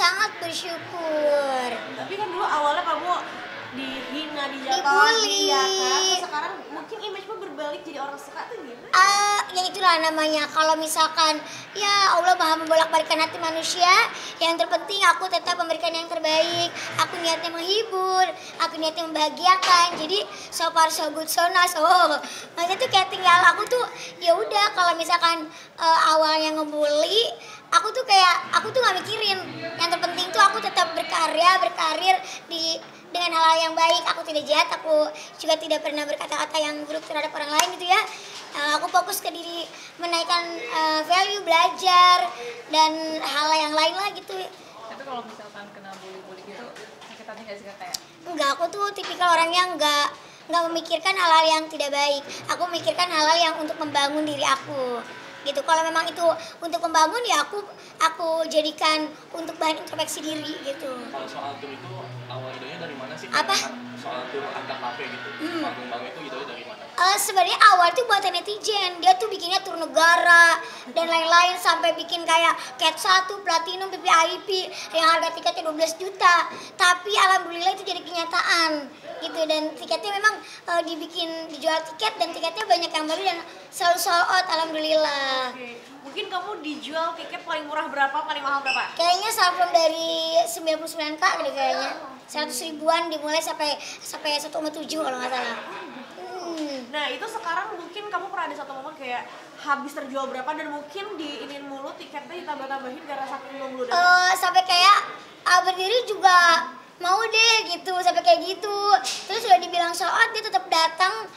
sangat bersyukur. Tapi kan dulu awalnya kamu dihina, dijatuhin, Dibully. ya kan? Terus sekarang mungkin image-mu berbalik jadi orang suka tuh gimana? Ya itulah namanya. Kalau misalkan ya Allah maha membolak-balikkan hati manusia, yang terpenting aku tetap memberikan yang terbaik. Aku niatnya menghibur, aku niatnya membahagiakan. Jadi so far so good so nice. Maksudnya tuh kayak tinggal aku tuh ya udah kalau misalkan awalnya ngebully, aku tuh nggak mikirin. Yang terpenting tuh aku tetap berkarir dengan hal-hal yang baik. Aku tidak jahat, aku juga tidak pernah berkata-kata yang buruk terhadap orang lain gitu ya. Aku fokus ke diri, menaikkan value, belajar, dan hal yang lain lah gitu. Tapi kalau misalkan kena bully-bully gitu, sakit hati nggak sih Kak? Kayak Enggak, aku tuh tipikal orangnya nggak memikirkan hal-hal yang tidak baik. Aku memikirkan hal-hal yang untuk membangun diri aku. Gitu. Kalau memang itu untuk membangun ya aku jadikan untuk bahan introspeksi diri gitu. Kalau soal tur itu awal idenya dari mana sih? Apa? Soal tur antar kafe gitu. Panggung-panggung itu idenya dari mana? Sebenarnya awal tuh buatan netizen, dia tuh bikinnya tur negara dan lain-lain sampai bikin kayak Cat 1, Platinum, VIP yang harga tiketnya 12 juta. Tapi alhamdulillah itu jadi kenyataan gitu, dan tiketnya memang dijual tiket dan tiketnya banyak yang beli dan selalu sold out alhamdulillah. Oke. Mungkin kamu dijual tiket paling murah berapa, paling mahal berapa? Kayaknya sablon dari 99K gitu kayaknya. 100 ribuan dimulai sampai 1,7 kalau nggak salah. Nah itu sekarang mungkin kamu pernah ada satu momen kayak habis terjual berapa dan mungkin diinin mulu tiketnya ditambah-tambahin karena saking nunggu Sampai kayak berdiri juga mau deh gitu, sampai kayak gitu. Terus udah dibilang sold out, dia tetap datang.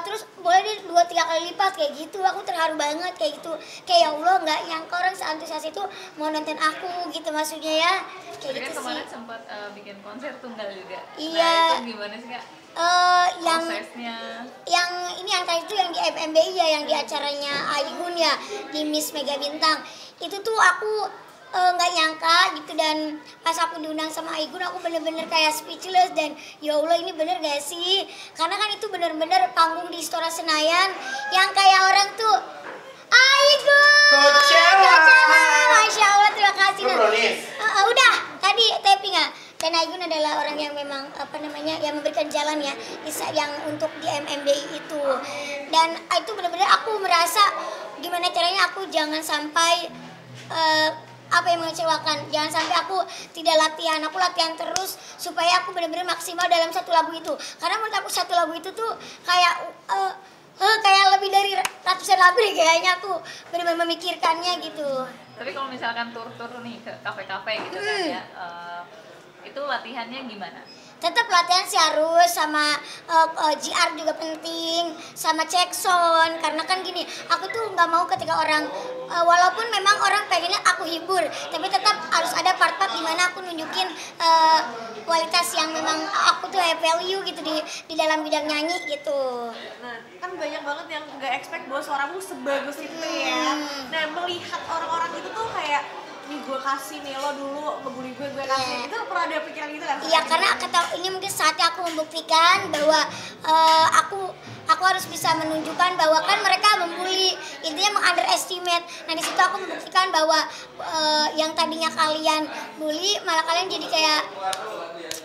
Terus boleh deh 2-3 kali lipat kayak gitu. Aku terharu banget kayak gitu. Kayak ya Allah, nggak nyangka orang seantusias itu mau nonton aku gitu maksudnya ya. Kayak Tapi gitu kan sih. kemarin sempat bikin konser tunggal juga. Iya. Nah itu gimana sih Kak? Prosesnya? Yang ini yang tadi itu yang di FMBI ya, yang di acaranya Aigun ya, di Miss Mega Bintang. Itu tuh aku nggak nyangka gitu, dan pas aku diundang sama Aigun aku bener-bener kayak speechless dan ya Allah ini bener gak sih, karena kan itu bener-bener panggung di Istora Senayan yang kayak orang tuh Aigun Kecewa. Masya Allah, terima kasih. Lu brownies? Udah tadi tapping ya. Dan Aigun adalah orang yang memang yang memberikan jalan ya yang untuk di MMBI itu. Dan itu benar-benar aku merasa gimana caranya aku jangan sampai apa yang mengecewakan. Jangan sampai aku tidak latihan. Aku latihan terus supaya aku benar-benar maksimal dalam satu lagu itu. Karena menurut aku satu lagu itu tuh kayak kayak lebih dari ratusan lagu deh kayaknya, aku benar-benar memikirkannya gitu. Tapi kalau misalkan tur-tur nih ke kafe-kafe gitu kan ya, itu latihannya gimana? Tetap latihan sih harus, sama GR juga penting, sama cek sound. Karena kan gini, aku tuh nggak mau ketika orang walaupun memang orang pengennya aku hibur, tapi tetap harus ada part-part dimana aku nunjukin kualitas yang memang aku tuh have value gitu di dalam bidang nyanyi gitu. Nah, kan banyak banget yang nggak expect bahwa suaramu sebagus itu ya. Nah, melihat orang-orang itu tuh kayak, nih gue kasih nih, lo dulu ngebully gue kasih. Itu pernah ada pikiran gitu kan? Iya, karena ini mungkin saatnya aku membuktikan bahwa aku harus bisa menunjukkan bahwa kan mereka membuli, intinya meng-underestimate. Nah di situ aku membuktikan bahwa yang tadinya kalian bully malah kalian jadi kayak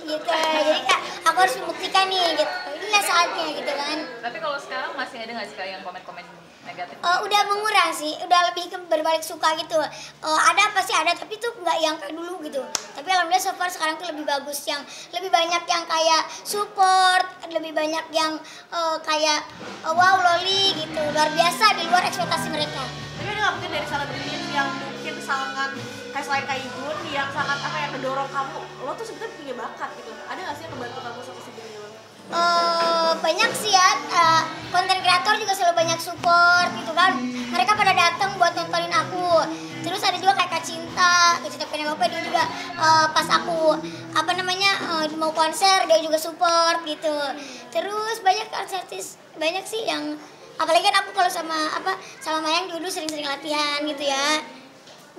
gitu. Jadi kayak aku harus membuktikan nih gitu. Inilah saatnya gitu kan. Tapi kalau sekarang masih ada nggak sih Kak yang komen-komen negatif? Udah mengurang sih, udah lebih ke berbalik suka gitu. Ada pasti ada, tapi tuh nggak yang kayak dulu gitu. Tapi alhamdulillah so far sekarang tuh lebih bagus, yang lebih banyak yang kayak support, lebih banyak yang kayak wow Loli gitu, luar biasa di luar ekspektasi mereka. Tapi ada nggak mungkin dari selebritis yang mungkin sangat kayak selain Kaigun yang sangat apa yang mendorong kamu, lo tuh sebetulnya punya bakat gitu. Ada nggak sih yang membantu kamu sampai segini lo? Banyak sih ya, konten kreator juga selalu banyak support gitu kan. Mereka pada datang buat nontonin aku. Terus ada juga kayak Kak Cinta Penelope, dia juga pas aku mau konser dia juga support gitu. Terus banyak artis banyak sih yang, apalagi kan aku kalau sama Mayang dulu sering-sering latihan gitu ya.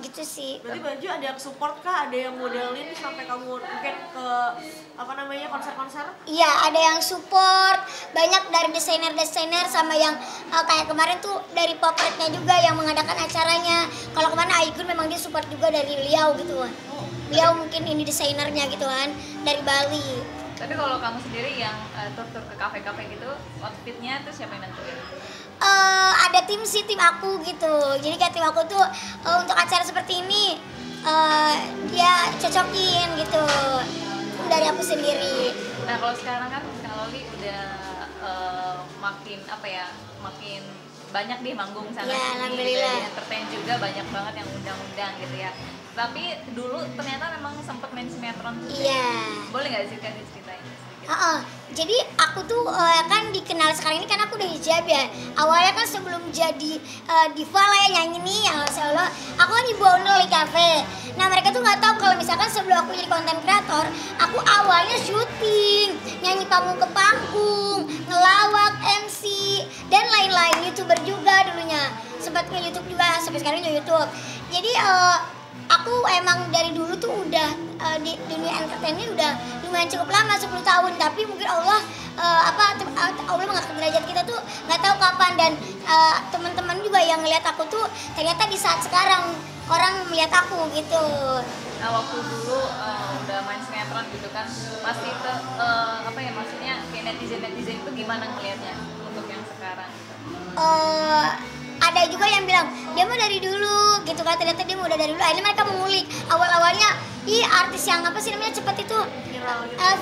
Gitu sih. Berarti Baju ada yang support kah? Ada yang modelin sampai kamu mungkin ke konser-konser? Iya, ada yang support, banyak dari desainer-desainer sama yang kayak kemarin tuh dari Popretnya juga yang mengadakan acaranya. Kalau kemana Aigun memang dia support juga dari beliau gitu. beliau mungkin ini desainernya gitu kan dari Bali. Tapi kalau kamu sendiri yang tur-tur ke kafe-kafe gitu, outfitnya tuh siapa yang nentuin? Ada tim aku gitu, jadi kayak tim aku tuh untuk acara seperti ini dia cocokin gitu dari aku sendiri. Nah kalau sekarang kan Kak Loli udah makin apa ya, makin banyak deh manggung sana Ya, sini, alhamdulillah. jadi entertain juga banyak banget yang undang-undang gitu ya. Tapi dulu ternyata memang sempat main sinetron juga. Iya. Boleh nggak sih kan diceritain sedikit? Jadi aku tuh kan dikenal sekarang ini kan aku udah hijab ya. Awalnya kan sebelum jadi diva lah ya nyanyi nih, ya Masya Allah, aku kan ibu owner di cafe. Nah mereka tuh nggak tahu kalau misalkan sebelum aku jadi konten kreator, aku awalnya syuting, nyanyi panggung ke panggung, ngelawak, MC, dan lain-lain, YouTuber juga dulunya. Sempat nge-YouTube juga, sampai sekarang nge-YouTube. Jadi aku emang dari dulu tuh udah di dunia entertainment udah lumayan cukup lama, 10 tahun, tapi mungkin Allah Allah mengangkat derajat kita tuh nggak tahu kapan, dan teman-teman juga yang ngeliat aku tuh ternyata di saat sekarang orang melihat aku gitu. Nah waktu dulu udah main sinetron gitu kan, pasti ke apa ya, maksudnya kayak netizen itu gimana ngelihatnya untuk yang sekarang gitu? Ada juga yang bilang dia mau dari dulu gitu kan, ternyata dia mau udah dari dulu. Akhirnya mereka mengulik awalnya, ih artis yang apa sih namanya cepet itu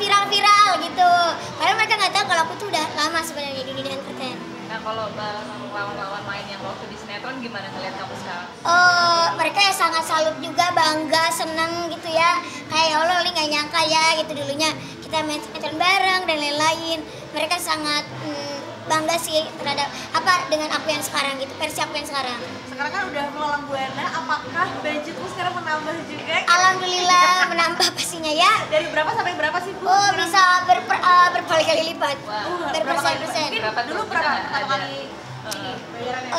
viral gitu. Padahal mereka nggak tahu kalau aku tuh udah lama sebenarnya di dunia entertain. Nah kalau lawan-lawan main yang waktu di sinetron gimana ngeliat kamu sekarang? Mereka ya sangat salut juga, bangga, seneng gitu ya. Kayak ya Allah, Li nggak nyangka ya gitu dulunya kita main sinetron bareng dan lain-lain. Mereka sangat bangga sih terhadap dengan aku yang sekarang gitu, versi aku yang sekarang. Sekarang kan udah melalang buana, apakah budgetmu sekarang menambah juga? Alhamdulillah menambah pastinya ya. Dari berapa sampai berapa sih Bu? Oh sekarang? bisa berkali-kali lipat, Wah, berpersen-persen. Mungkin Berapa dulu tuh? berapa Ada. pertama kali ini bayarannya?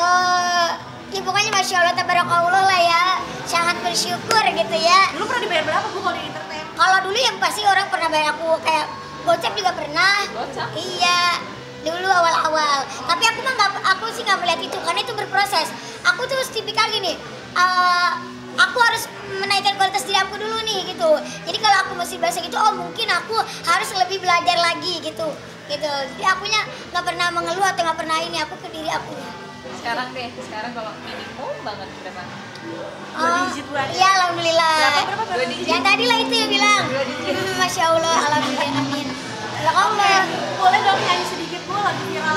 Ya pokoknya Masya Allah tabarakallah lah ya, sangat bersyukur gitu ya. Dulu pernah dibayar berapa Bu kalau di entertain? Kalau dulu yang pasti orang pernah bayar aku, kayak gocap juga pernah. Gocap? Iya, dulu awal-awal. Tapi aku sih nggak melihat itu karena itu berproses. Aku tuh tipikal gini, aku harus menaikkan kualitas diri aku dulu nih gitu. Jadi kalau aku masih bahasa gitu, mungkin aku harus lebih belajar lagi gitu. Jadi akunya nggak pernah mengeluh atau nggak pernah ini, aku ke diri akunya. Sekarang kalau minimum banget berapa? 2 digit Bu ada? Iya, alhamdulillah. Berapa? 2 digit. Yang tadi lah itu yang bilang. 2 digit. Masya Allah, alhamdulillah, amin. Ya Allah. Boleh dong nyanyi sedikit Bu lagu viral